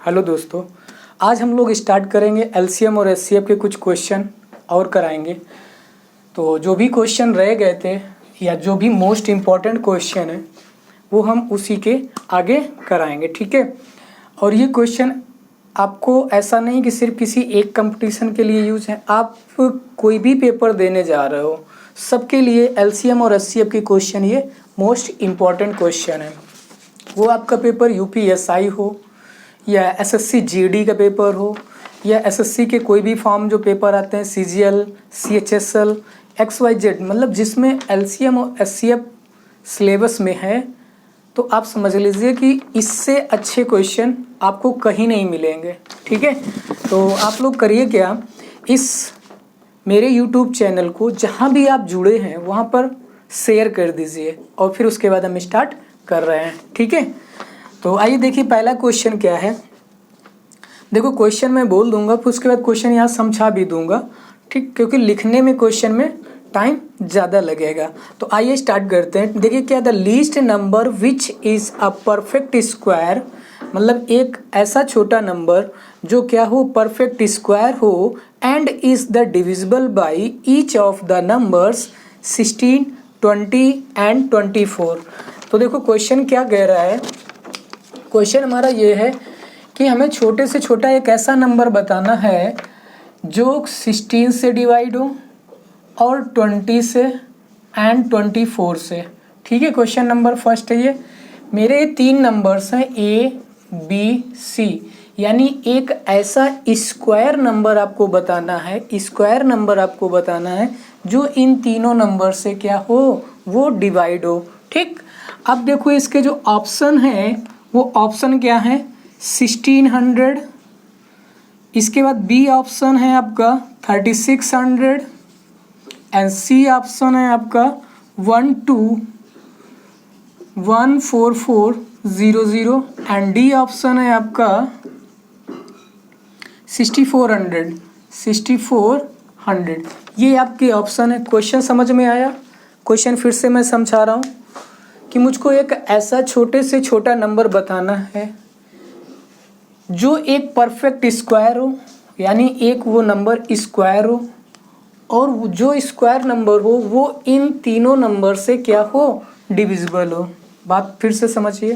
Hello दोस्तों, आज हम लोग स्टार्ट करेंगे एलसीएम और एचसीएफ के कुछ क्वेश्चन और कराएंगे। तो जो भी क्वेश्चन रह गए थे या जो भी मोस्ट इम्पॉर्टेंट क्वेश्चन है वो हम उसी के आगे कराएंगे, ठीक है। और ये क्वेश्चन आपको ऐसा नहीं कि सिर्फ किसी एक कंपटीशन के लिए यूज है, आप कोई भी पेपर देने जा रहे हो सबके लिए एलसीएम और एचसीएफ के क्वेश्चन ये मोस्ट इम्पॉर्टेंट क्वेश्चन है। वो आपका पेपर यूपीएसआई हो या एसएससी जीडी का पेपर हो या एसएससी के कोई भी फॉर्म जो पेपर आते हैं सीजीएल, सीएचएसएल, एक्सवाईजेड, मतलब जिसमें एलसीएम और एचसीएफ सिलेबस में है, तो आप समझ लीजिए कि इससे अच्छे क्वेश्चन आपको कहीं नहीं मिलेंगे, ठीक है। तो आप लोग करिए क्या, इस मेरे यूट्यूब चैनल को जहाँ भी आप जुड़े हैं वहाँ पर शेयर कर दीजिए और फिर उसके बाद हम स्टार्ट कर रहे हैं, ठीक है। तो आइए देखिए पहला क्वेश्चन क्या है। देखो क्वेश्चन मैं बोल दूंगा फिर उसके बाद क्वेश्चन यहाँ समझा भी दूंगा, ठीक, क्योंकि लिखने में क्वेश्चन में टाइम ज़्यादा लगेगा। तो आइए स्टार्ट करते हैं। देखिए क्या, the least number which is a perfect square, मतलब एक ऐसा छोटा नंबर जो क्या हो, परफेक्ट स्क्वायर हो, and is the divisible by each of the numbers 16, 20 and 24। तो देखो क्वेश्चन क्या कह रहा है, क्वेश्चन हमारा ये है कि हमें छोटे से छोटा एक ऐसा नंबर बताना है जो 16 से डिवाइड हो और 20 से एंड 24 से, ठीक है। क्वेश्चन नंबर फर्स्ट है ये। मेरे 3 नंबर्स हैं ए बी सी, यानी एक ऐसा स्क्वायर नंबर आपको बताना है, स्क्वायर नंबर आपको बताना है जो इन तीनों नंबर से क्या हो, वो डिवाइड हो, ठीक। अब देखो इसके जो ऑप्शन है वो ऑप्शन क्या है, 1600, इसके बाद बी ऑप्शन है आपका 3600 एंड सी ऑप्शन है आपका 12,14400 एंड डी ऑप्शन है आपका 6400। ये आपके ऑप्शन है। क्वेश्चन समझ में आया? क्वेश्चन फिर से मैं समझा रहा हूँ कि मुझको एक ऐसा छोटे से छोटा नंबर बताना है जो एक परफेक्ट स्क्वायर हो, यानी एक वो नंबर स्क्वायर हो, और जो स्क्वायर नंबर हो वो इन तीनों नंबर से क्या हो, डिविजिबल हो। बात फिर से समझिए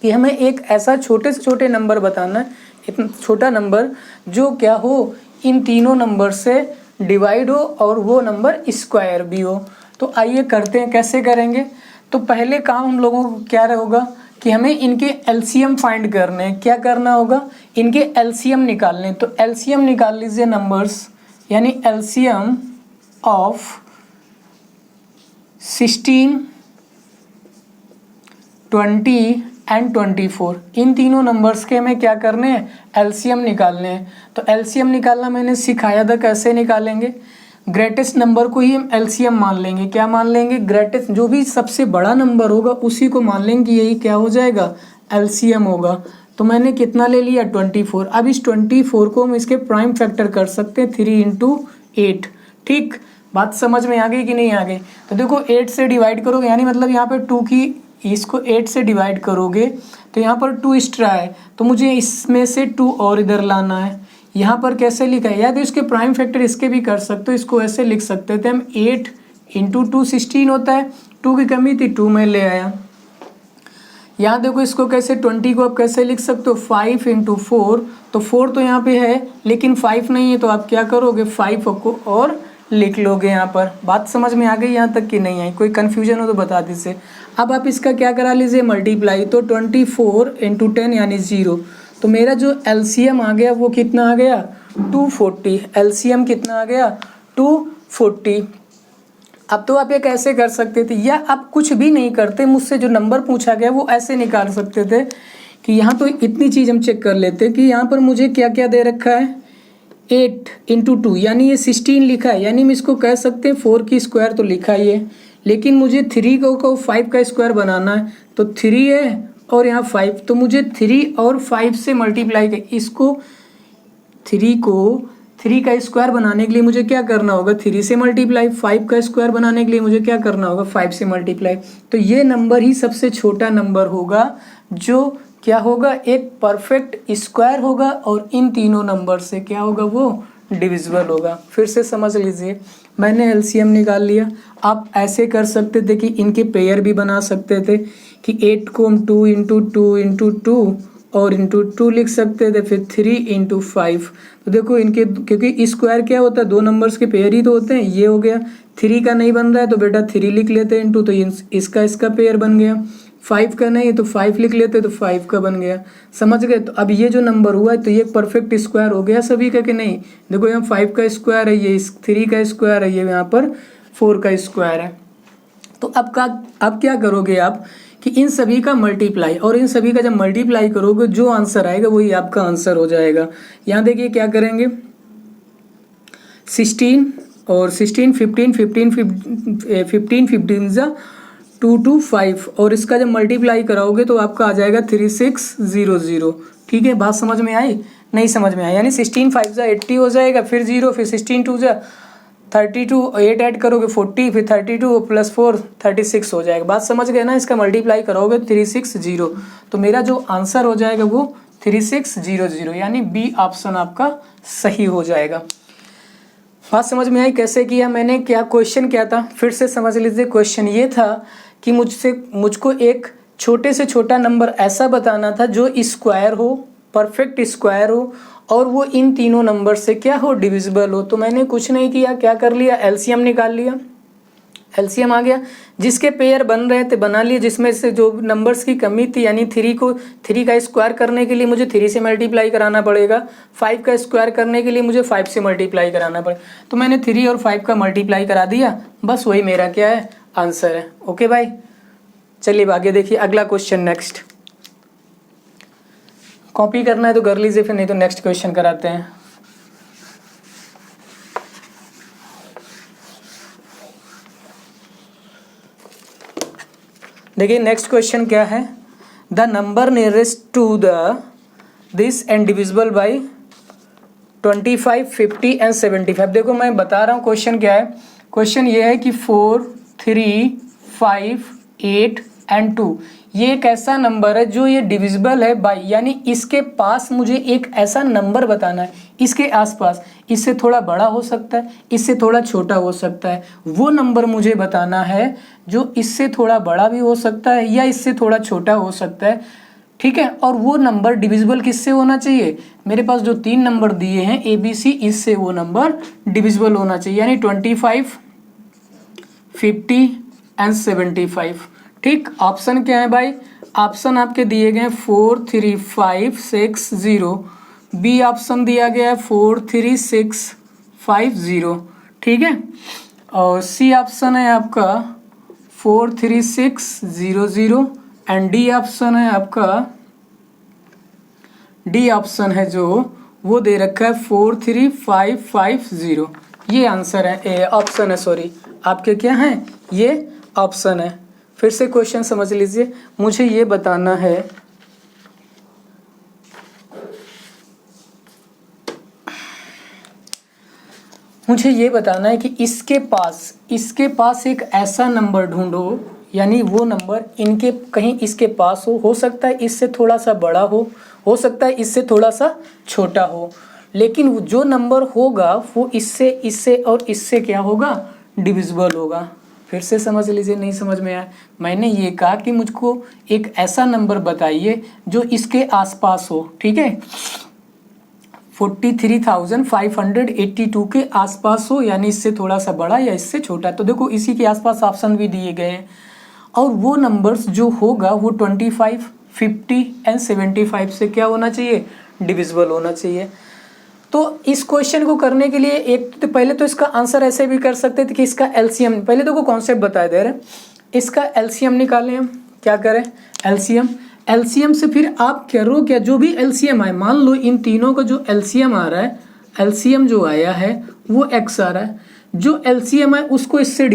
कि हमें एक ऐसा छोटे से छोटे नंबर बताना है, इतना छोटा नंबर जो क्या हो, इन तीनों नंबर से डिवाइड हो और वो नंबर स्क्वायर भी हो। तो आइए करते हैं, कैसे करेंगे। तो पहले काम हम लोगों को क्या होगा कि हमें इनके एलसीएम फाइंड करने हैं। क्या करना होगा, इनके एलसीएम निकालने। तो एलसीएम निकाल लीजिए नंबर्स, यानी एलसीएम ऑफ 16, 20 एंड 24, इन तीनों नंबर्स के हमें क्या करने हैं, एलसीएम निकालने हैं। तो एलसीएम निकालना मैंने सिखाया था, कैसे निकालेंगे। ग्रेटेस्ट नंबर को ही हम एलसीएम मान लेंगे। क्या मान लेंगे, ग्रेटेस्ट, जो भी सबसे बड़ा नंबर होगा उसी को मान लेंगे, यही क्या हो जाएगा, एलसीएम होगा। तो मैंने कितना ले लिया, 24। अब इस 24 को हम इसके प्राइम फैक्टर कर सकते हैं 3 × 8, ठीक। बात समझ में आ गई कि नहीं आ गई। तो देखो 8 से डिवाइड करोगे, यानी मतलब यहाँ पे 2 की, इसको 8 से डिवाइड करोगे तो यहाँ पर 2 एक्स्ट्रा है, तो मुझे इसमें से 2 और इधर लाना है। यहाँ पर कैसे लिखा है, या तो इसके प्राइम फैक्टर इसके भी कर सकते हो, इसको ऐसे लिख सकते थे हम, 8 × 2 16 होता है, 2 की कमी थी 2 में ले आया। यहाँ देखो इसको कैसे, 20 को आप कैसे लिख सकते हो, 5 × 4, तो 4 तो यहाँ पे है लेकिन 5 नहीं है, तो आप क्या करोगे, 5 को और लिख लोगे यहाँ पर। बात समझ में आ गई यहाँ तक कि नहीं आई, कोई कन्फ्यूजन हो तो बता दीजिए। अब आप इसका क्या करा लीजिए, मल्टीप्लाई। तो 24 × 10 यानी 0, तो मेरा जो एलसीएम आ गया वो कितना आ गया, 240। एलसीएम कितना आ गया, 240। अब तो आप ये कैसे कर सकते थे, या आप कुछ भी नहीं करते, मुझसे जो नंबर पूछा गया वो ऐसे निकाल सकते थे कि यहाँ तो इतनी चीज़ हम चेक कर लेते कि यहाँ पर मुझे क्या क्या दे रखा है, 8 × 2 यानी ये 16 लिखा है, यानी हम इसको कह सकते हैं 4 की स्क्वायर तो लिखा ही है, लेकिन मुझे 3 को 5 का स्क्वायर बनाना है, तो 3 है और यहाँ 5, तो मुझे 3 और 5 से मल्टीप्लाई कर, इसको 3 को 3 का स्क्वायर बनाने के लिए मुझे क्या करना होगा, 3 से मल्टीप्लाई, 5 का स्क्वायर बनाने के लिए मुझे क्या करना होगा, 5 से मल्टीप्लाई। तो ये नंबर ही सबसे छोटा नंबर होगा जो क्या होगा, एक परफेक्ट स्क्वायर होगा और इन तीनों नंबर से क्या होगा, वो डिविजिबल होगा। फिर से समझ लीजिए, मैंने एलसीएम निकाल लिया। आप ऐसे कर सकते थे कि इनके पेयर भी बना सकते थे कि 8 को हम 2 इंटू 2 इंटू 2 और इंटू 2 लिख सकते थे, फिर 3 इंटू 5। तो देखो इनके, क्योंकि स्क्वायर क्या होता है, दो नंबर्स के पेयर ही तो होते हैं। ये हो गया, 3 का नहीं बन रहा है तो बेटा 3 लिख लेते हैं इंटू, तो इसका पेयर बन गया। 5 का नहीं है तो 5 लिख लेते तो 5 का बन गया। समझ गए। तो अब ये जो नंबर हुआ है तो ये परफेक्ट स्क्वायर हो गया सभी का कि नहीं। देखो यहाँ 5 का स्क्वायर है, ये 3 का स्क्वायर है, ये यहाँ पर 4 का स्क्वायर है। तो अब क्या करोगे आप कि इन सभी का मल्टीप्लाई, और इन सभी का जब मल्टीप्लाई करोगे जो आंसर आएगा वही आपका आंसर हो जाएगा। यहाँ देखिए क्या करेंगे, 16 और 16 15 15 15 15 जा 2 2 5, और इसका जब मल्टीप्लाई कराओगे तो आपका आ जाएगा 3600। ठीक है, बात समझ में आई? नहीं समझ में आई? यानी 16 5 जा 80 हो जाएगा, फिर 0, फिर 16 2 जा 32, 8 ऐड करोगे 40, फिर 32 प्लस 4 36 हो जाएगा। बात समझ गए ना? इसका मल्टीप्लाई करोगे 360, तो मेरा जो आंसर हो जाएगा वो 3600, यानी बी ऑप्शन आपका सही हो जाएगा। बात समझ में आई कैसे किया मैंने? क्या क्वेश्चन क्या था, फिर से समझ लीजिए। क्वेश्चन ये था कि मुझको एक छोटे से छोटा नंबर ऐसा बताना था जो स्क्वायर हो, परफेक्ट स्क्वायर हो, और वो इन तीनों नंबर से क्या हो, डिविजिबल हो। तो मैंने कुछ नहीं किया, क्या कर लिया, एलसीएम निकाल लिया। एलसीएम आ गया, जिसके पेयर बन रहे थे बना लिए, जिसमें से जो नंबर्स की कमी थी, यानी 3 का स्क्वायर करने के लिए मुझे 3 से मल्टीप्लाई कराना पड़ेगा, 5 का स्क्वायर करने के लिए मुझे 5 से मल्टीप्लाई कराना पड़ेगा। तो मैंने 3 और 5 का मल्टीप्लाई करा दिया, बस वही मेरा क्या है, आंसर है। ओके भाई, चलिए आगे देखिए अगला क्वेश्चन। नेक्स्ट कॉपी करना है तो कर लीजिए, फिर नहीं तो नेक्स्ट क्वेश्चन कराते हैं। देखिए नेक्स्ट क्वेश्चन क्या है, the number nearest to this and divisible by 25 50 and 75। देखो मैं बता रहा हूँ क्वेश्चन क्या है। क्वेश्चन ये है कि 4 3 5 8 एंड 2 ये एक ऐसा नंबर है जो ये डिविजिबल है बाई, यानी इसके पास मुझे एक ऐसा नंबर बताना है, इसके आसपास, इससे थोड़ा बड़ा हो सकता है, इससे थोड़ा छोटा हो सकता है, वो नंबर मुझे बताना है जो इससे थोड़ा बड़ा भी हो सकता है या इससे थोड़ा छोटा हो सकता है। ठीक है, और वो नंबर डिविजिबल किससे होना चाहिए, मेरे पास जो 3 नंबर दिए हैं ABC, इससे वो नंबर डिविजिबल होना चाहिए, यानी 25 50 एंड 75। ठीक, ऑप्शन क्या है भाई, ऑप्शन आपके दिए गए 4 3 5 6 0, बी ऑप्शन दिया गया है 4 3 6 5 0। ठीक है, और सी ऑप्शन है आपका 4 3 6 0 0, एंड डी ऑप्शन है आपका, डी ऑप्शन है जो वो दे रखा है 4 3 5 5 0। ये आंसर है, ऑप्शन है, सॉरी आपके क्या है, ये ऑप्शन है। फिर से क्वेश्चन समझ लीजिए, मुझे ये बताना है कि इसके पास एक ऐसा नंबर ढूंढो, यानी वो नंबर इनके कहीं इसके पास हो सकता है इससे थोड़ा सा बड़ा हो सकता है इससे थोड़ा सा छोटा हो, लेकिन जो नंबर होगा वो इससे और इससे क्या होगा, डिविजिबल होगा। फिर से समझ लीजिए, नहीं समझ में आया? मैंने ये कहा कि मुझको एक ऐसा नंबर बताइए जो इसके आसपास हो। ठीक है, 43,582 के आसपास हो, यानी इससे थोड़ा सा बड़ा या इससे छोटा। तो देखो इसी के आसपास ऑप्शन भी दिए गए हैं, और वो नंबर्स जो होगा वो 25 50 एंड 75 से क्या होना चाहिए, डिविजिबल होना चाहिए। तो इस क्वेश्चन को करने के लिए एक तो पहले तो इसका आंसर ऐसे भी कर सकते थे कि इसका एलसीएम, पहले तो को कॉन्सेप्ट बताए दे रहे, इसका एलसीएम निकालें हम। क्या करें, एलसीएम से फिर आप करो क्या, जो भी एलसीएम आए, मान लो इन तीनों का जो एलसीएम आ रहा है, एलसीएम जो आया है वो x आ रहा है, जो एलसीएम है उसको इससे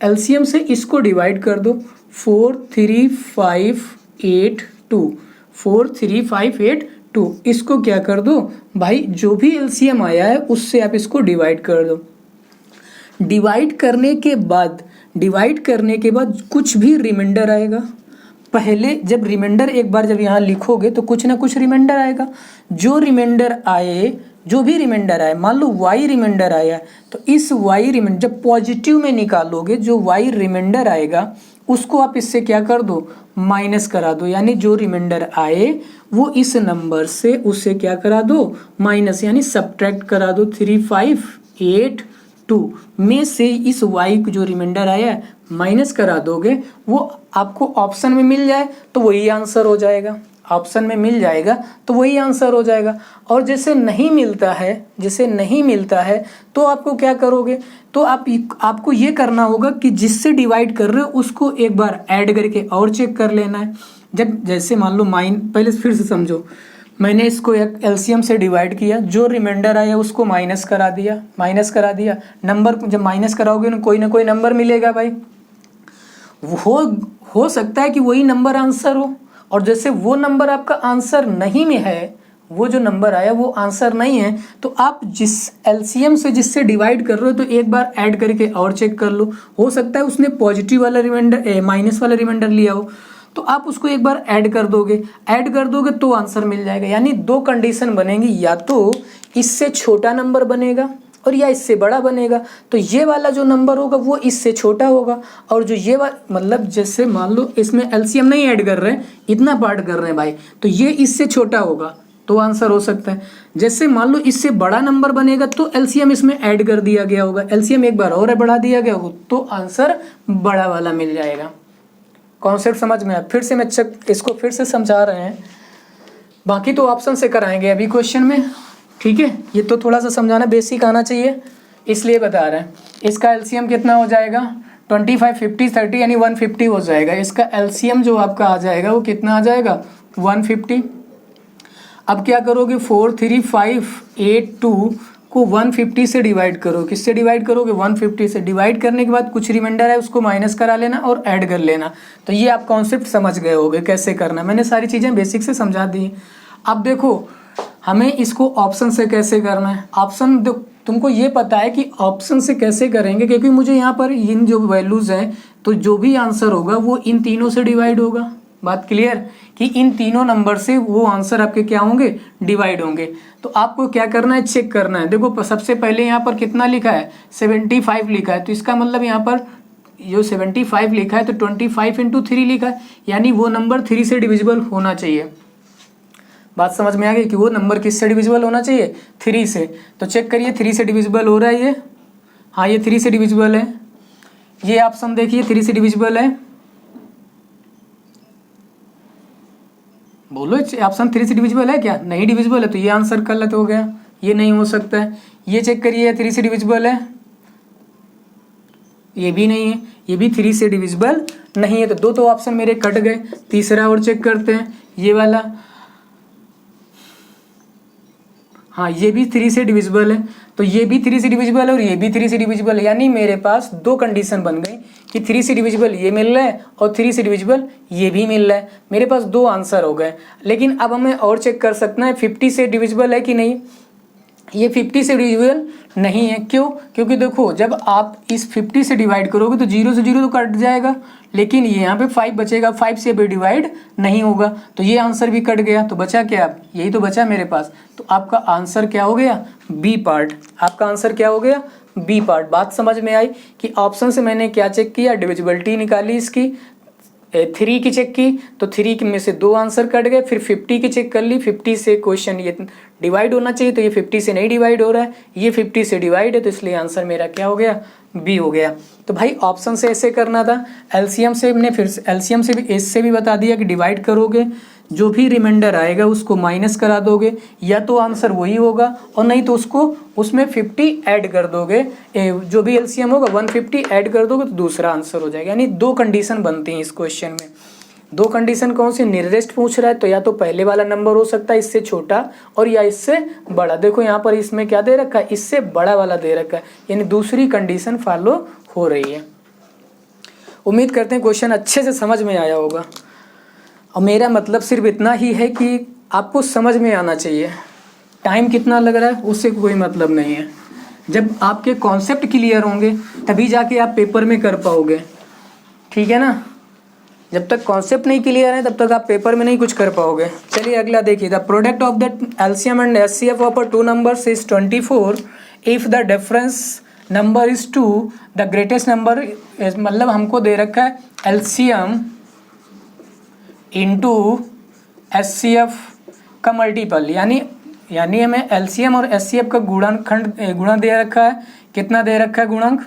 एलसीएम से इसको डिवाइड कर दो, 4 3 5 8 2, 4 3 5 8 2, इसको क्या कर दो भाई, जो भी एलसीएम आया है उससे आप इसको डिवाइड कर दो। डिवाइड करने के बाद कुछ भी रिमाइंडर आएगा, पहले जब रिमाइंडर एक बार जब यहाँ लिखोगे तो कुछ ना कुछ रिमाइंडर आएगा। जो रिमाइंडर आए, जो भी रिमाइंडर आए, मान लो y रिमाइंडर आया तो इस y रिमाइंडर जब पॉजिटिव में निकालोगे, जो y रिमाइंडर आएगा उसको आप इससे क्या कर दो, माइनस करा दो। यानी जो रिमाइंडर आए वो इस नंबर से उससे क्या करा दो, माइनस, यानी सब्ट्रैक्ट करा दो। 3582 में से इस y को जो रिमाइंडर आया माइनस करा दोगे, वो आपको ऑप्शन में मिल जाए तो वही आंसर हो जाएगा। ऑप्शन में मिल जाएगा तो वही आंसर हो जाएगा। और जैसे नहीं मिलता है तो आपको क्या करोगे, तो आपको ये करना होगा कि जिससे डिवाइड कर रहे हो उसको एक बार ऐड करके और चेक कर लेना है। जब जैसे मान लो पहले फिर से समझो, मैंने इसको एक एलसीएम से डिवाइड किया, जो रिमाइंडर आया उसको माइनस करा दिया। नंबर जब माइनस कराओगे ना कोई नंबर मिलेगा भाई। हो सकता है कि वही नंबर आंसर हो, और जैसे वो नंबर आपका आंसर नहीं में है, वो जो नंबर आया वो आंसर नहीं है, तो आप जिस एलसीएम से जिससे डिवाइड कर रहे हो तो एक बार ऐड करके और चेक कर लो। हो सकता है उसने पॉजिटिव वाला रिमाइंडर माइनस वाला रिमाइंडर लिया हो, तो आप उसको एक बार ऐड कर दोगे तो आंसर मिल जाएगा। यानी दो कंडीशन बनेंगी, या तो इससे छोटा नंबर बनेगा और या इससे बड़ा बनेगा। तो ये वाला जो नंबर होगा वो इससे छोटा होगा, और जो ये मतलब जैसे मान लो इसमें एलसीएम नहीं ऐड कर रहे हैं, इतना पार्ट कर रहे हैं भाई, तो ये इससे छोटा होगा तो आंसर हो सकता है। जैसे मान लो इससे बड़ा नंबर बनेगा तो एलसीएम इसमें ऐड कर दिया गया होगा, एलसीएम एक बार और बढ़ा दिया गया होगा तो आंसर बड़ा वाला मिल जाएगा। कॉन्सेप्ट समझ में आया? फिर से मैं इसको फिर से समझा रहे हैं, बाकी तो ऑप्शन से कराएंगे अभी क्वेश्चन में, ठीक है। ये तो थोड़ा सा समझाना बेसिक आना चाहिए इसलिए बता रहे हैं। इसका एलसीएम कितना हो जाएगा, 25, 50, 30 यानी 150 हो जाएगा। इसका एलसीएम जो आपका आ जाएगा वो कितना आ जाएगा, 150। अब क्या करोगे, 43582 को 150 से डिवाइड करो। किससे डिवाइड करोगे, 150 से। डिवाइड करने के बाद कुछ रिमाइंडर है उसको माइनस करा लेना और ऐड कर लेना। तो ये आप कॉन्सेप्ट समझ गए होगे कैसे करना। मैंने सारी चीज़ें बेसिक से समझा दी। अब देखो हमें इसको ऑप्शन से कैसे करना है। ऑप्शन तुमको ये पता है कि ऑप्शन से कैसे करेंगे, क्योंकि मुझे यहाँ पर इन जो वैल्यूज़ हैं तो जो भी आंसर होगा वो इन तीनों से डिवाइड होगा। बात क्लियर, कि इन तीनों नंबर से वो आंसर आपके क्या होंगे, डिवाइड होंगे। तो आपको क्या करना है, चेक करना है। देखो सबसे पहले यहाँ पर कितना लिखा है, 75 लिखा है, तो इसका मतलब यहाँ पर जो 75 लिखा है तो 25 × 3 लिखा है, यानी वो नंबर 3 से डिविजिबल होना चाहिए। बात समझ में आ गई कि वो नंबर किससे डिविजिबल होना चाहिए, 3 से। तो चेक करिए 3 से डिविजिबल हो रहा है ये, हाँ ये 3 से डिविजिबल है। ये ऑप्शन देखिए 3 से डिविजिबल है, बोलो ऑप्शन 3 से डिविजिबल है क्या, नहीं डिविजिबल है तो ये आंसर गलत हो गया, ये नहीं हो सकता है। ये चेक करिए 3 से डिविजिबल है, ये भी नहीं है, ये भी 3 से डिविजिबल नहीं है। तो दो ऑप्शन मेरे कट गए। तीसरा और चेक करते हैं, ये वाला, हाँ ये भी 3 से डिविजिबल है, तो ये भी 3 से डिविजिबल है और ये भी 3 से डिविजिबल है। यानी मेरे पास दो कंडीशन बन गई कि 3 से डिविजिबल ये मिल रहा है और 3 से डिविजिबल ये भी मिल रहा है। मेरे पास दो आंसर हो गए। लेकिन अब हमें और चेक कर सकना है 50 से डिविजिबल है कि नहीं। ये 50 से डिविजिबल नहीं है, क्यों, क्योंकि देखो जब आप इस 50 से डिवाइड करोगे तो 0 से 0 तो कट जाएगा, लेकिन ये यहाँ पे 5 बचेगा, 5 से भी डिवाइड नहीं होगा, तो ये आंसर भी कट गया। तो बचा क्या, यही तो बचा मेरे पास। तो आपका आंसर क्या हो गया, बी पार्ट। आपका आंसर क्या हो गया, बी पार्ट। बात समझ में आई कि ऑप्शन से मैंने क्या चेक किया, डिविजिबिलिटी निकाली इसकी, 3 की चेक की तो 3 में से 2 आंसर कट गए। फिर 50 की चेक कर ली, 50 से क्वेश्चन ये डिवाइड होना चाहिए तो ये 50 से नहीं डिवाइड हो रहा है, ये 50 से डिवाइड है, तो इसलिए आंसर मेरा क्या हो गया, बी हो गया। तो भाई ऑप्शन से ऐसे करना था। एलसीएम से हमने फिर एलसीएम से भी इससे भी बता दिया कि डिवाइड करोगे, जो भी रिमाइंडर आएगा उसको माइनस करा दोगे, या तो आंसर वही होगा और नहीं तो उसको उसमें 50 ऐड कर दोगे। जो भी एलसीएम होगा 150 ऐड कर दोगे तो दूसरा आंसर हो जाएगा। यानी दो कंडीशन बनती हैं इस क्वेश्चन में। दो कंडीशन कौन सी, नियरेस्ट पूछ रहा है तो या तो पहले वाला नंबर हो सकता है इससे छोटा और या इससे बड़ा। देखो यहाँ पर इसमें क्या दे रखा है, इससे बड़ा वाला दे रखा है, यानी दूसरी कंडीशन फॉलो हो रही है। उम्मीद करते हैं क्वेश्चन अच्छे से समझ में आया होगा, और मेरा मतलब सिर्फ इतना ही है कि आपको समझ में आना चाहिए। टाइम कितना लग रहा है उससे कोई मतलब नहीं है। जब आपके कॉन्सेप्ट क्लियर होंगे तभी जाके आप पेपर में कर पाओगे, ठीक है ना। जब तक कॉन्सेप्ट नहीं क्लियर है तब तक आप पेपर में नहीं कुछ कर पाओगे। चलिए अगला देखिए, the product of the LCM and HCF of two numbers is 24 if the difference number is 2 the greatest number. मतलब हमको दे रखा है एलसीएम इंटू एचसीएफ का मल्टीपल, यानी हमें एलसीएम और एचसीएफ का गुणा दे रखा है। कितना दे रखा है गुणक?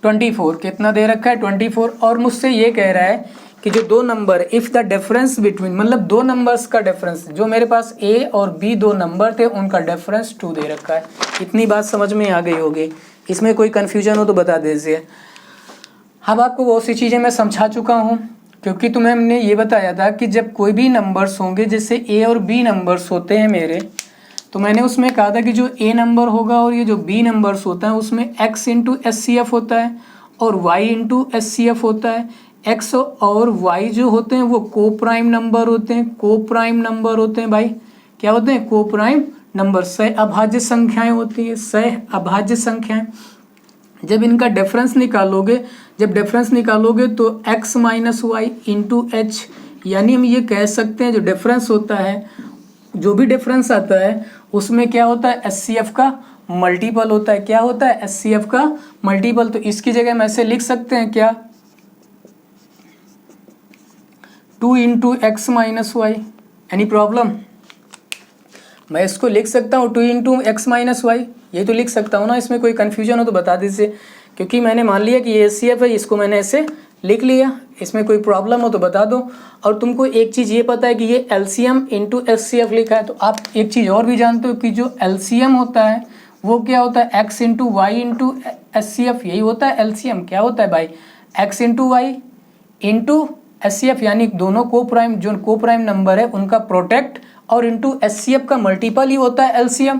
24। कितना दे रखा है? 24। और मुझसे ये कह रहा है कि जो दो number, if the difference between, मतलब दो नंबर्स का डिफरेंस, जो मेरे पास ए और बी दो नंबर थे उनका डिफरेंस 2 दे रखा है। इतनी बात समझ में आ गई होगी। इसमें कोई कन्फ्यूजन हो तो बता दीजिए। अब आपको बहुत सी चीज़ें मैं समझा चुका हूँ, क्योंकि तुम्हें हमने ये बताया था कि जब कोई भी नंबर्स होंगे, जैसे ए और बी नंबर्स होते हैं मेरे, तो मैंने उसमें कहा था कि जो ए नंबर होगा और ये जो बी नंबर्स होता है उसमें x into S C F होता है और y into S C F होता है। x और y जो होते हैं वो को प्राइम नंबर होते हैं। को प्राइम नंबर होते हैं भाई, क्या होते हैं? को प्राइम नंबर। सह अभाज्य संख्याएं होती हैं, सह अभाज्य संख्याएं। जब इनका डिफरेंस निकालोगे तो x minus Y into H, यानी हम ये कह सकते हैं जो डिफरेंस होता है, जो भी डिफरेंस आता है उसमें क्या होता है? एचसीएफ का मल्टीपल होता है। क्या होता है? एचसीएफ का मल्टीपल। तो इसकी जगह हम ऐसे लिख सकते हैं क्या? 2 into X minus Y. Any problem? मैं इसको लिख सकता हूँ 2 इंटू एक्स माइनस वाई, ये तो लिख सकता हूँ ना। इसमें कोई कन्फ्यूजन हो तो बता दीजिए, क्योंकि मैंने मान लिया कि ये एचसीएफ है, इसको मैंने ऐसे लिख लिया। इसमें कोई प्रॉब्लम हो तो बता दो। और तुमको एक चीज़ ये पता है कि ये एलसीएम इंटू एचसीएफ लिखा है, तो आप एक चीज़ और भी जानते हो कि जो एलसीएम होता है वो क्या होता है? X into Y into HCF, यही होता है एलसीएम। क्या होता है भाई? X into Y into HCF, यानी दोनों को प्राइम, जो को प्राइम नंबर है उनका प्रोडक्ट और इंटू एचसीएफ का मल्टीपल ही होता है एलसीएम।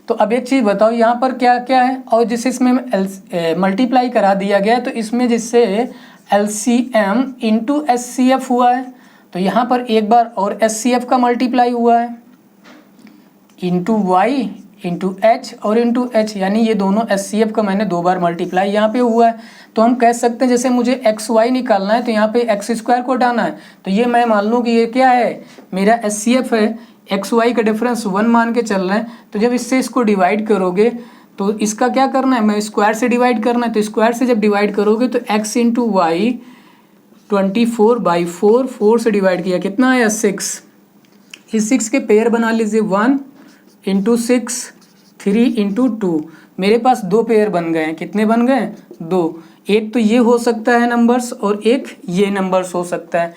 तो अब एक चीज़ बताओ यहाँ पर क्या क्या है, और जिससे इसमें मल्टीप्लाई करा दिया गया है, तो इसमें जिससे एलसीएम इंटू एचसीएफ हुआ है, तो यहाँ पर एक बार और एचसीएफ का मल्टीप्लाई हुआ है इंटू वाई इंटू एच और इंटू एच, यानी ये दोनों एचसीएफ का मैंने 2 बार मल्टीप्लाई यहाँ पे हुआ है। तो हम कह सकते हैं जैसे मुझे एक्स वाई निकालना है तो यहाँ पे एक्स स्क्वायर को हटाना है, तो ये मैं मान लूँ कि ये क्या है? मेरा एचसीएफ है। एक्स वाई का डिफरेंस 1 मान के चल रहा है, तो जब इससे इसको डिवाइड करोगे तो इसका क्या करना है? मैं स्क्वायर से डिवाइड करना है, तो स्क्वायर से जब डिवाइड करोगे तो एक्स इंटू वाई 24/4, 4 से डिवाइड किया कितना आया? 6। इस 6 के पेयर बना लीजिए, 1 इंटू 6, 3 इंटू 2। मेरे पास 2 पेयर बन गए हैं। कितने बन गए? 2। एक तो ये हो सकता है नंबर्स और एक ये नंबर्स हो सकता है।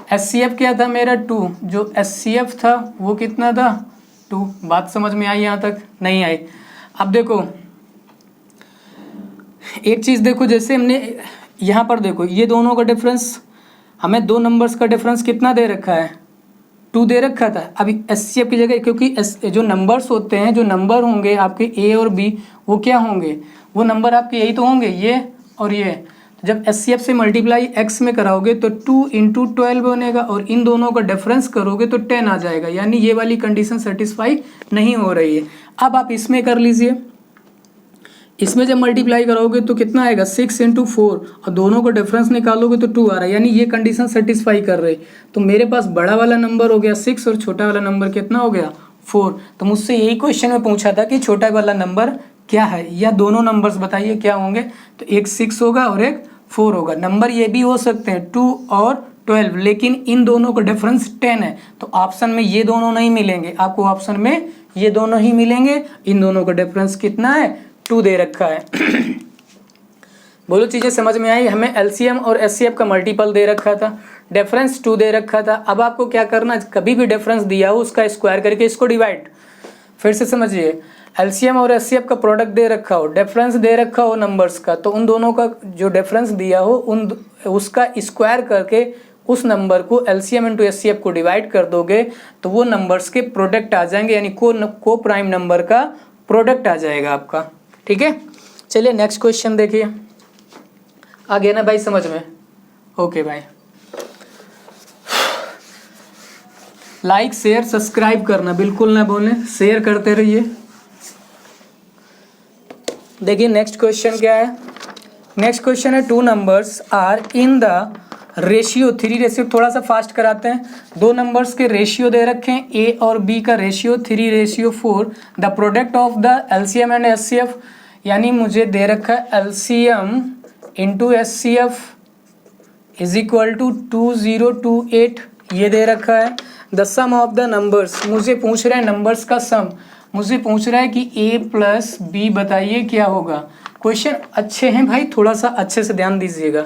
एचसीएफ क्या था मेरा? 2। जो एचसीएफ था वो कितना था? 2। बात समझ में आई यहाँ तक? नहीं आई। अब देखो एक चीज़ देखो, जैसे हमने यहाँ पर देखो ये दोनों का डिफरेंस, हमें 2 नंबर्स का डिफरेंस कितना दे रखा है? 2 दे रखा था। अभी एचसीएफ की जगह, क्योंकि जो नंबर्स होते हैं, जो नंबर होंगे आपके ए और बी, वो क्या होंगे? वो नंबर आपके यही तो होंगे, ये और ये। तो जब एचसीएफ से मल्टीप्लाई एक्स में कराओगे तो 2 इंटू 12 बनेगा, और इन दोनों का डिफरेंस करोगे तो 10 आ जाएगा, यानी ये वाली कंडीशन सेटिस्फाई नहीं हो रही है। अब आप इसमें कर लीजिए, इसमें जब मल्टीप्लाई करोगे तो कितना आएगा? 6 इंटू 4, और दोनों का डिफरेंस निकालोगे तो 2 आ रहा है, यानी ये कंडीशन सेटिस्फाई कर रही। तो मेरे पास बड़ा वाला नंबर हो गया 6 और छोटा वाला नंबर कितना हो गया? 4। तो मुझसे यही क्वेश्चन में पूछा था कि छोटा वाला नंबर क्या है, या दोनों नंबर्स बताइए क्या होंगे। तो एक 6 होगा और एक 4 होगा। नंबर ये भी हो सकते हैं 2 और 12, लेकिन इन दोनों का डिफरेंस 10 है, तो ऑप्शन में ये दोनों नहीं मिलेंगे, आपको ऑप्शन में ये दोनों ही मिलेंगे। इन दोनों का डिफरेंस कितना है? 2 दे रखा है। बोलो चीज़ें समझ में आई? हमें एलसीएम और एचसीएफ का मल्टीपल दे रखा था, डिफरेंस 2 दे रखा था। अब आपको क्या करना, कभी भी डिफरेंस दिया हो उसका स्क्वायर करके इसको डिवाइड। फिर से समझिए, एलसीएम और एचसीएफ का प्रोडक्ट दे रखा हो, डिफरेंस दे रखा हो नंबर्स का, तो उन दोनों का जो डिफरेंस दिया हो उसका स्क्वायर करके उस नंबर को एलसीएम इंटू एचसीएफ को डिवाइड कर दोगे तो वो नंबर्स के प्रोडक्ट आ जाएंगे, यानी को प्राइम नंबर का प्रोडक्ट आ जाएगा आपका। ठीक है, चलिए नेक्स्ट क्वेश्चन देखिए। आ गया ना भाई समझ में? ओके भाई, लाइक शेयर सब्सक्राइब करना बिल्कुल ना भूलें, शेयर करते रहिए। देखिए नेक्स्ट क्वेश्चन क्या है। नेक्स्ट क्वेश्चन है 2 numbers are in the ratio, 3 ratio, थोड़ा सा फास्ट कराते हैं। दो नंबर्स के रेशियो दे रखे हैं, ए और बी का ratio 3:4। The product of the LCM and HCF, यानी मुझे दे रखा है LCM into HCF is equal to 2028, ये दे रखा है। The sum of the numbers, मुझे पूछ रहा है नंबर्स का सम, मुझे पूछ रहा है कि ए प्लस बी बताइए क्या होगा। क्वेश्चन अच्छे हैं भाई, थोड़ा सा अच्छे से ध्यान दीजिएगा।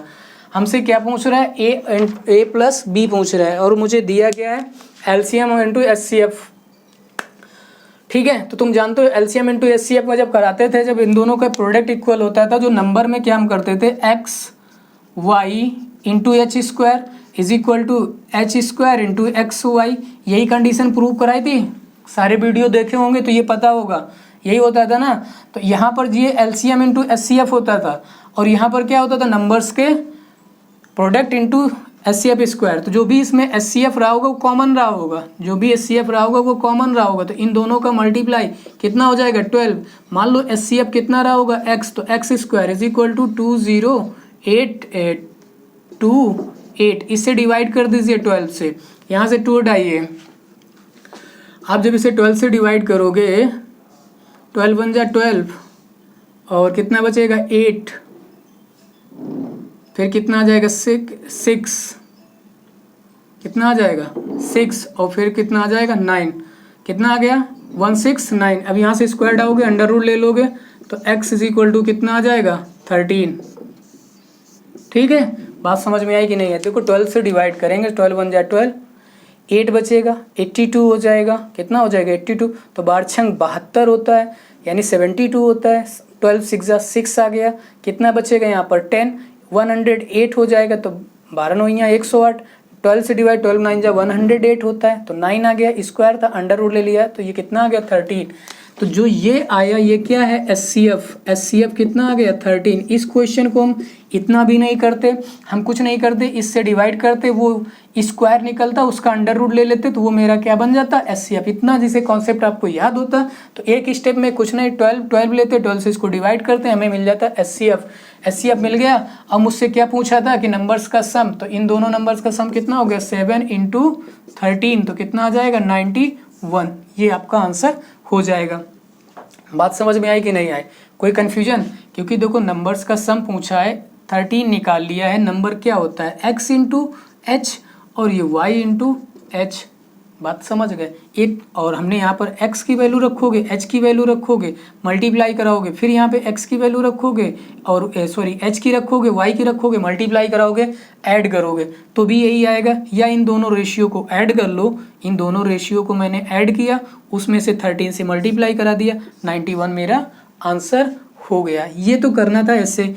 हमसे क्या पूछ रहा है, ए प्लस बी पूछ रहा है, और मुझे दिया गया है एलसीएम इंटू एचसीएफ। ठीक है, तो तुम जानते हो एलसीएम इंटू एचसीएफ का जब कराते थे, जब इन दोनों का प्रोडक्ट इक्वल होता था, जो नंबर में क्या हम करते थे, X Y into H square is equal to H square into X Y. यही कंडीशन प्रूव कराई थी, सारे वीडियो देखे होंगे तो ये पता होगा, यही होता था ना। तो यहाँ पर ये एलसीएम इंटू एचसीएफ होता था, और यहाँ पर क्या होता था, नंबर्स के प्रोडक्ट इंटू एचसीएफ स्क्वायर। तो जो भी इसमें एचसीएफ रहा होगा वो कॉमन रहा होगा, जो भी एचसीएफ रहा होगा वो कॉमन रहा होगा। तो इन दोनों का मल्टीप्लाई कितना हो जाएगा, 12। मान लो एचसीएफ कितना रहा होगा, एक्स, तो X square is equal to 208828। इससे डिवाइड कर दीजिए 12 से, यहाँ से 2 हटाइए। आप जब इसे 12 से डिवाइड करोगे, 12 बन जा 12, और कितना बचेगा 8, फिर कितना आ जाएगा 6, कितना आ जाएगा 6, और फिर कितना आ जाएगा 9, कितना आ गया 169। अब यहाँ से स्क्वायर डालोगे, अंडर रूट ले लोगे, तो x इज इक्वल टू कितना आ जाएगा 13। ठीक है, बात समझ में आई कि नहीं है। देखो 12 से डिवाइड करेंगे, 12 बन जाए 12, 8 बचेगा, 82 हो जाएगा, कितना हो जाएगा 82, तो 12×72 होता है, यानी 72 होता है। 12 6 आ गया, कितना बचेगा यहाँ पर 10, 108 हो जाएगा, तो 12 9 108। 12 से डिवाइड 12 9 108 होता है, तो 9 आ गया, स्क्वायर था, अंडर रूट ले लिया, तो ये कितना आ गया 13। तो जो ये आया ये क्या है, एचसीएफ कितना आ गया 13। इस क्वेश्चन को हम इतना भी नहीं करते, हम कुछ नहीं करते, इससे डिवाइड करते, वो स्क्वायर निकलता, उसका अंडर रूट ले लेते, तो वो मेरा क्या बन जाता, एचसीएफ। इतना जिसे कॉन्सेप्ट आपको याद होता, तो एक स्टेप में कुछ नहीं, 12 लेते, 12 से इसको डिवाइड करते, हमें मिल जाता एचसीएफ मिल गया। अब मुझसे क्या पूछा था कि नंबर्स का सम, तो इन दोनों नंबर्स का सम कितना हो गया 7 × 13, तो कितना आ जाएगा 91। ये आपका आंसर हो जाएगा। बात समझ में आई कि नहीं आई, कोई कन्फ्यूजन? क्योंकि देखो नंबर्स का सम पूछा है, 13 निकाल लिया है, नंबर क्या होता है x इंटू एच, और ये y इंटू एच। बात समझ गए। एक और हमने यहाँ पर x की वैल्यू रखोगे, h की वैल्यू रखोगे, मल्टीप्लाई कराओगे, फिर यहाँ पे x की वैल्यू रखोगे और h की रखोगे, y की रखोगे, मल्टीप्लाई कराओगे, ऐड करोगे, तो भी यही आएगा। या इन दोनों रेशियो को ऐड कर लो, इन दोनों रेशियो को मैंने ऐड किया, उसमें से 13 से मल्टीप्लाई करा दिया, 91 मेरा आंसर हो गया। ये तो करना था ऐसे।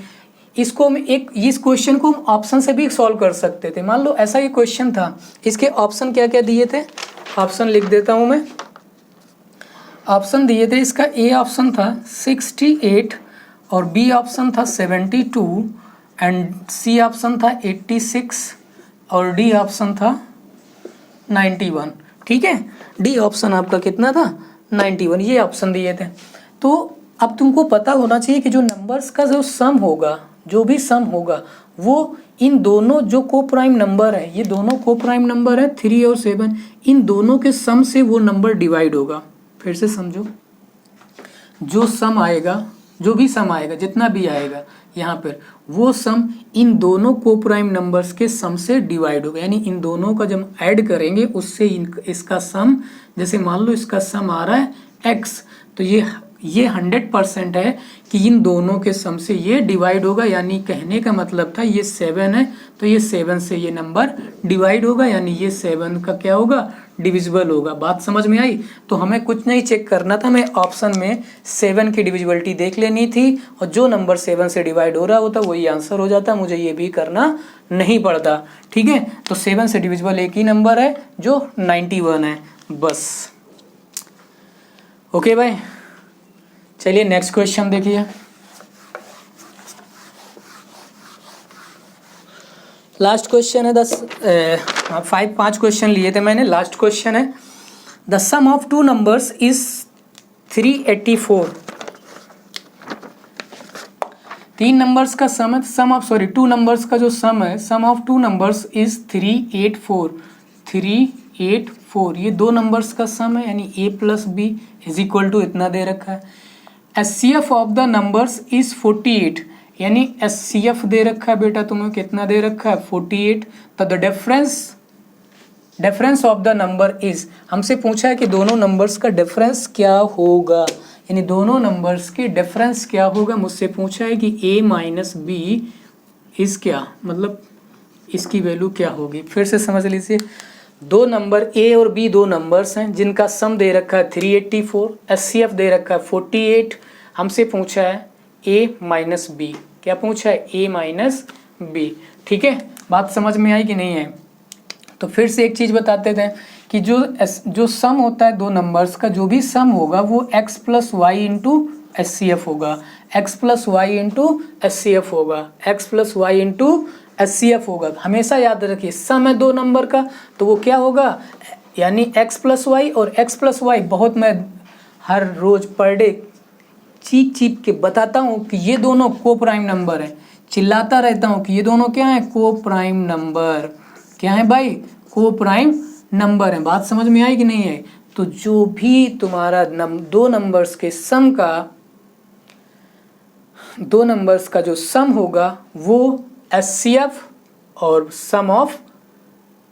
इसको हम इस क्वेश्चन को हम ऑप्शन से भी सॉल्व कर सकते थे। मान लो ऐसा ये क्वेश्चन था, इसके ऑप्शन क्या क्या दिए थे, ऑप्शन लिख देता हूं मैं। ऑप्शन दिए थे, इसका ए ऑप्शन था 68, और बी ऑप्शन था 72, एंड सी ऑप्शन था 86, और डी ऑप्शन था 91। ठीक है, डी ऑप्शन आपका कितना था 91, ये ऑप्शन दिए थे। तो अब तुमको पता होना चाहिए कि जो नंबर्स का जो सम होगा, जो भी सम होगा, वो इन दोनों जो को प्राइम नंबर है, ये दोनों को प्राइम नंबर है 3 और 7, इन दोनों के सम से वो नंबर डिवाइड होगा। फिर से समझो, जो सम आएगा, जो भी सम आएगा, जितना भी आएगा यहाँ पर, वो सम इन दोनों को प्राइम नंबर्स के सम से डिवाइड होगा। यानी इन दोनों का जब ऐड करेंगे उससे इसका सम, जैसे मान लो इसका सम आ रहा है x, तो ये 100% है कि इन दोनों के सम से ये डिवाइड होगा। यानी कहने का मतलब था ये 7 है, तो ये 7 से ये नंबर डिवाइड होगा, यानी ये 7 का क्या होगा, डिविजिबल होगा। बात समझ में आई? तो हमें कुछ नहीं चेक करना था, हमें ऑप्शन में 7 की डिविजिबिलिटी देख लेनी थी, और जो नंबर 7 से डिवाइड हो रहा होता वही आंसर हो जाता, मुझे ये भी करना नहीं पड़ता। ठीक है, तो 7 से डिविजिबल एक ही नंबर है जो 91 है, बस। ओके भाई, चलिए नेक्स्ट क्वेश्चन देखिए। लास्ट क्वेश्चन है 5 क्वेश्चन लिए थे मैंने, लास्ट क्वेश्चन है the sum of 2 numbers is 384। तीन नंबर्स का सम है, सम ऑफ सॉरी 2 नंबर्स का जो सम है, सम ऑफ 2 नंबर्स इज 384। 384 ये 2 नंबर्स का सम है, यानी a plus B is equal to इतना दे रखा है। HCF of the numbers is 48, यानी HCF दे रखा है बेटा तुम्हें, कितना दे रखा है 48। तो the difference of the number is, हमसे पूछा है कि दोनों नंबर्स का डिफरेंस क्या होगा, यानी दोनों नंबर्स के डिफरेंस क्या होगा। मुझसे पूछा है कि a माइनस बी इज क्या, मतलब इसकी वैल्यू क्या होगी। फिर से समझ लीजिए, दो नंबर a और b दो नंबर्स हैं जिनका सम दे रखा है 384, HCF दे रखा है 48। हमसे पूछा है a माइनस बी, क्या पूछा है a माइनस बी। ठीक है, बात समझ में आई कि नहीं है। तो फिर से एक चीज़ बताते थे कि जो सम होता है दो नंबर्स का, जो भी सम होगा वो x plus Y into HCF होगा, x plus Y into HCF होगा, x plus Y into HCF होगा। हमेशा याद रखिए सम है दो नंबर का तो वो क्या होगा, यानी x प्लस वाई और x प्लस वाई। बहुत मैं हर रोज पर डे चीख के बताता हूँ कि ये दोनों को प्राइम नंबर है, चिल्लाता रहता हूँ कि ये दोनों क्या है, को प्राइम नंबर। क्या है भाई, को प्राइम नंबर है। बात समझ में आई कि नहीं है। तो जो भी तुम्हारा दो नंबर्स के सम का, दो नंबर्स का जो सम होगा वो HCF और सम ऑफ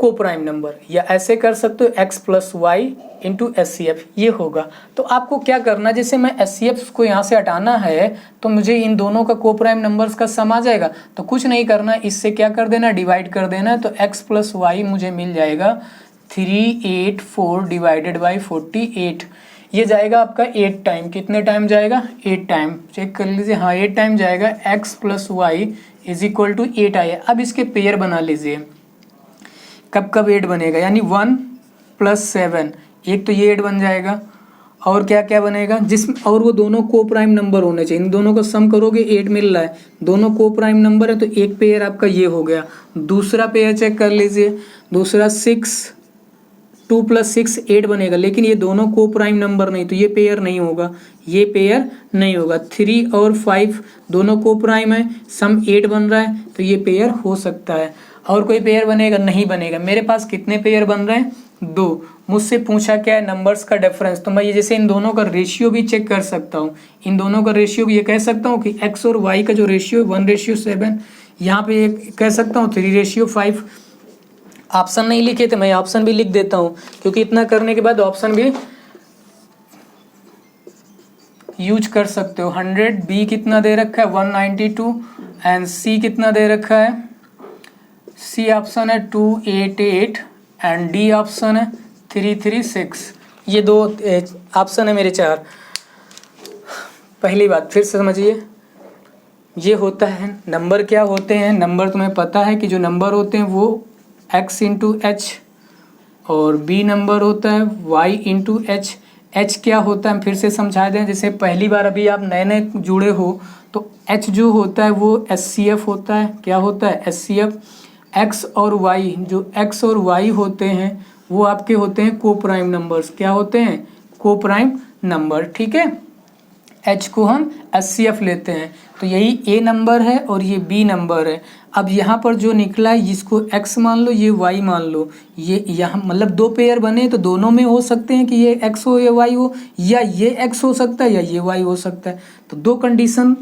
को प्राइम नंबर, या ऐसे कर सकते हो x plus Y into HCF, ये होगा। तो आपको क्या करना, जैसे मैं HCF को यहाँ से हटाना है तो मुझे इन दोनों का को प्राइम नंबर्स का सम आ जाएगा। तो कुछ नहीं करना, इससे क्या कर देना, डिवाइड कर देना। तो x प्लस वाई मुझे मिल जाएगा 384 डिवाइडेड बाई 48। ये जाएगा आपका 8 टाइम। कितने टाइम जाएगा, 8 टाइम। चेक कर लीजिए, हाँ 8 टाइम जाएगा। x plus Y is equal to 8 आया। अब इसके पेयर बना लीजिए। कब कब 8 बनेगा, यानी 1 प्लस 7, एक तो ये 8 बन जाएगा। और क्या क्या बनेगा, और वो दोनों को प्राइम नंबर होने चाहिए। इन दोनों का सम करोगे 8 मिल रहा है, दोनों को प्राइम नंबर है, तो एक पेयर आपका ये हो गया। दूसरा पेयर चेक कर लीजिए, दूसरा 6, 2 प्लस 6 8 बनेगा, लेकिन ये दोनों को प्राइम नंबर नहीं, तो ये पेयर नहीं होगा, ये पेयर नहीं होगा। 3 और 5 दोनों को प्राइम है, सम 8 बन रहा है, तो ये पेयर हो सकता है। और कोई पेयर बनेगा, नहीं बनेगा। मेरे पास कितने पेयर बन रहे हैं, 2। मुझसे पूछा क्या है, नंबर्स का डिफरेंस। तो मैं ये जैसे इन दोनों का रेशियो भी चेक कर सकता हूँ। इन दोनों का रेशियो ये कह सकता हूँ कि x और y का जो रेशियो 1:7, यहाँ पे कह सकता हूँ 3:5। ऑप्शन नहीं लिखे थे, मैं ऑप्शन भी लिख देता हूँ, क्योंकि इतना करने के बाद ऑप्शन भी यूज कर सकते हो। 100, B कितना दे रखा है 192, एंड C कितना दे रखा है, C ऑप्शन है 288, एंड D ऑप्शन है 336। ये दो ऑप्शन है मेरे 4। पहली बात फिर से समझिए, ये होता है नंबर। क्या होते हैं नंबर, तुम्हें पता है कि जो नंबर होते हैं वो x इंटू एच, और b नंबर होता है y इंटू एच। h क्या होता है, फिर से समझा दें। जैसे पहली बार अभी आप नए नए जुड़े हो तो h जो होता है वो HCF होता है। क्या होता है, HCF। x और y, जो x और y होते हैं वो आपके होते हैं को प्राइम नंबर्स। क्या होते हैं, को प्राइम नंबर। ठीक है, h को हम HCF लेते हैं, तो यही a नंबर है और ये b नंबर है। अब यहाँ पर जो निकला है इसको x मान लो, ये y मान लो। ये यहाँ मतलब दो पेयर बने तो दोनों में हो सकते हैं कि ये x हो या y हो, या ये x हो सकता है या ये y हो सकता है। तो दो कंडीशन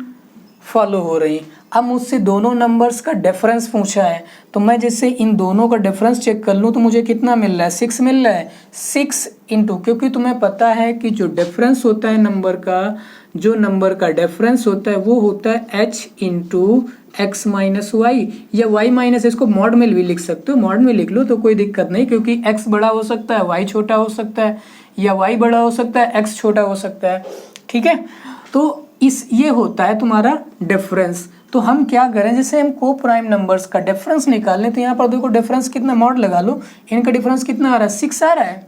फॉलो हो रही हैं। अब मुझसे दोनों नंबर्स का डिफरेंस पूछा है, तो मैं जैसे इन दोनों का डिफरेंस चेक कर लूँ तो मुझे कितना मिल रहा है, 6 मिल रहा है। 6 इंटू, क्योंकि तुम्हें पता है कि जो डिफरेंस होता है नंबर का, जो नंबर का डिफरेंस होता है वो होता है h into X minus Y, या y माइनस, इसको मॉड में भी लिख सकते हो, मॉड में लिख लो तो कोई दिक्कत नहीं, क्योंकि x बड़ा हो सकता है, y छोटा हो सकता है, या y बड़ा हो सकता है, x छोटा हो सकता है। ठीक है, तो ये होता है तुम्हारा डिफरेंस। तो हम क्या करें, जैसे हम को प्राइम नंबर्स का डिफरेंस निकालें तो यहाँ पर देखो डिफरेंस कितना, मॉड लगा लो, इनका डिफरेंस कितना आ रहा है, 6 आ रहा है।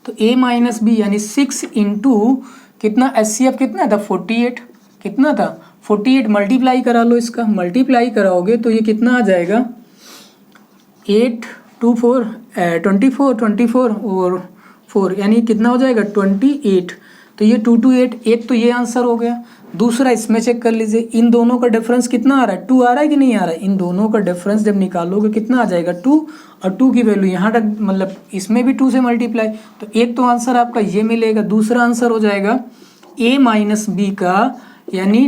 तो a माइनस बी यानी 6 इंटू कितना, HCF कितना था 48, कितना था 48, मल्टीप्लाई करा लो, इसका मल्टीप्लाई कराओगे तो ये कितना आ जाएगा 8 2 4 24 24 और 4, यानी कितना हो जाएगा 28। तो ये 2 to 8, एक तो ये आंसर हो गया। दूसरा इसमें चेक कर लीजिए, इन दोनों का डिफरेंस कितना आ रहा है, 2 आ रहा है कि नहीं आ रहा है। इन दोनों का डिफरेंस जब निकालोगे कितना आ जाएगा, 2, और 2 की वैल्यू यहाँ तक, मतलब इसमें भी 2 से मल्टीप्लाई, तो एक तो आंसर आपका ये मिलेगा। दूसरा आंसर हो जाएगा a माइनस बी का, यानी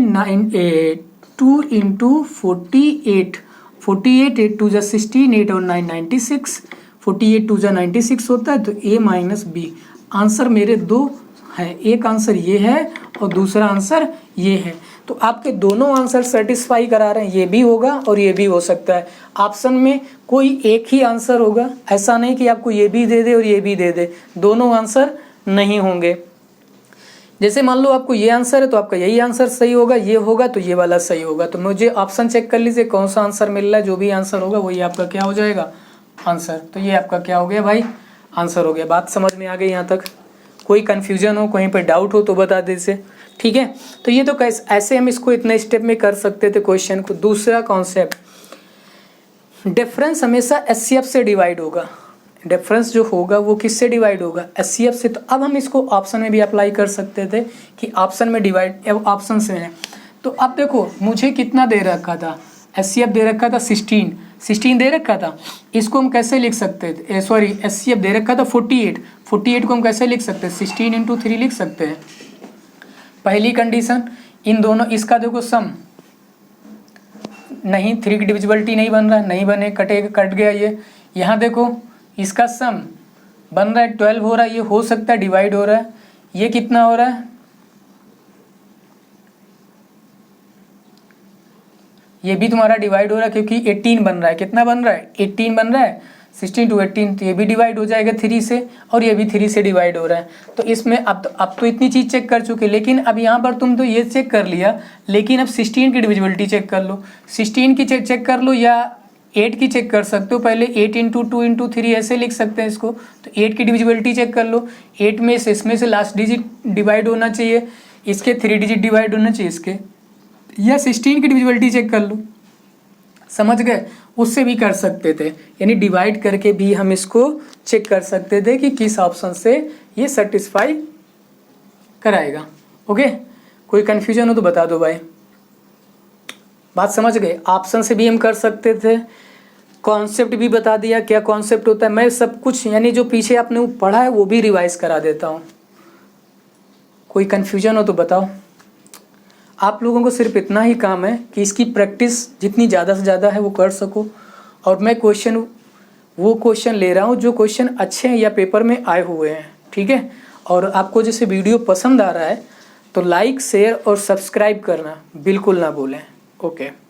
2 इंटू 48, 8 2 जा 16, 8 और 9 96, 48 2 जा 96 होता है, तो a माइनस बी। आंसर मेरे दो है, एक आंसर ये है और दूसरा आंसर ये है। तो आपके दोनों आंसर सेटिस्फाई करा रहे हैं, ये भी होगा और ये भी हो सकता है। ऑप्शन में कोई एक ही आंसर होगा, ऐसा नहीं कि आपको ये भी दे दे और ये भी दे दे, दोनों आंसर नहीं होंगे। जैसे मान लो आपको ये आंसर है तो आपका यही आंसर सही होगा, ये होगा तो ये वाला सही होगा। तो मुझे ऑप्शन चेक कर लीजिए कौन सा आंसर मिल रहा है, जो भी आंसर होगा वही आपका क्या हो जाएगा, आंसर। तो ये आपका क्या हो गया भाई, आंसर हो गया। बात समझ में आ गई यहाँ तक? कोई कन्फ्यूजन हो, कहीं पर डाउट हो तो बता दीजिए, ठीक है। तो ये तो कैसे ऐसे हम इसको इतने स्टेप में कर सकते थे क्वेश्चन को। दूसरा कॉन्सेप्ट, डिफरेंस हमेशा एचसीएफ से डिवाइड होगा। डिफरेंस जो होगा वो किससे डिवाइड होगा, एचसीएफ से। तो अब हम इसको ऑप्शन में भी अप्लाई कर सकते थे कि ऑप्शन में डिवाइड, अब ऑप्शन से है। तो अब देखो मुझे कितना दे रखा था, एचसीएफ दे रखा था 16 दे रखा था। इसको हम कैसे लिख सकते थे, सॉरी एचसीएफ दे रखा था 48 को हम कैसे लिख सकते हैं, 16 इंटू 3 लिख सकते हैं। पहली कंडीशन, इन दोनों, इसका देखो सम नहीं, 3 की डिविजिबिलिटी नहीं बन रहा है, नहीं बने, कट गया ये। यहाँ देखो इसका सम बन रहा है 12 हो रहा है, ये हो सकता है डिवाइड हो रहा है। ये कितना हो रहा है, ये भी तुम्हारा डिवाइड हो रहा है क्योंकि 18 बन रहा है। कितना बन रहा है, 18 बन रहा है, 16 to 18, तो ये भी डिवाइड हो जाएगा 3 से, और ये भी 3 से डिवाइड हो रहा है। तो इसमें अब तो इतनी चीज़ चेक कर चुके, लेकिन अब यहाँ पर तुम तो ये चेक कर लिया, लेकिन अब 16 की डिविजिबिलिटी चेक कर लो, 16 की चेक कर लो, या 8 की चेक कर सकते हो। पहले 8 इंटू 2 इंटू 3 ऐसे लिख सकते हैं इसको। तो 8 की डिविजिबिलिटी चेक कर लो, 8 में से इसमें से लास्ट डिजिट डिवाइड होना चाहिए, इसके 3 डिजिट डिवाइड होना चाहिए इसके, या 16 की डिविजिबिलिटी चेक कर लो। समझ गए, उससे भी कर सकते थे, यानी डिवाइड करके भी हम इसको चेक कर सकते थे कि किस ऑप्शन से ये सेटिस्फाई कराएगा। ओके, कोई कन्फ्यूजन हो तो बता दो भाई। बात समझ गए, ऑप्शन से भी हम कर सकते थे, कॉन्सेप्ट भी बता दिया क्या कॉन्सेप्ट होता है। मैं सब कुछ यानी जो पीछे आपने पढ़ा है वो भी रिवाइज करा देता हूँ। कोई कन्फ्यूजन हो तो बताओ। आप लोगों को सिर्फ इतना ही काम है कि इसकी प्रैक्टिस जितनी ज़्यादा से ज़्यादा है वो कर सको। और मैं वो क्वेश्चन ले रहा हूँ जो क्वेश्चन अच्छे हैं या पेपर में आए हुए हैं, ठीक है। और आपको जैसे वीडियो पसंद आ रहा है तो लाइक, शेयर और सब्सक्राइब करना बिल्कुल ना भूलें। ओके।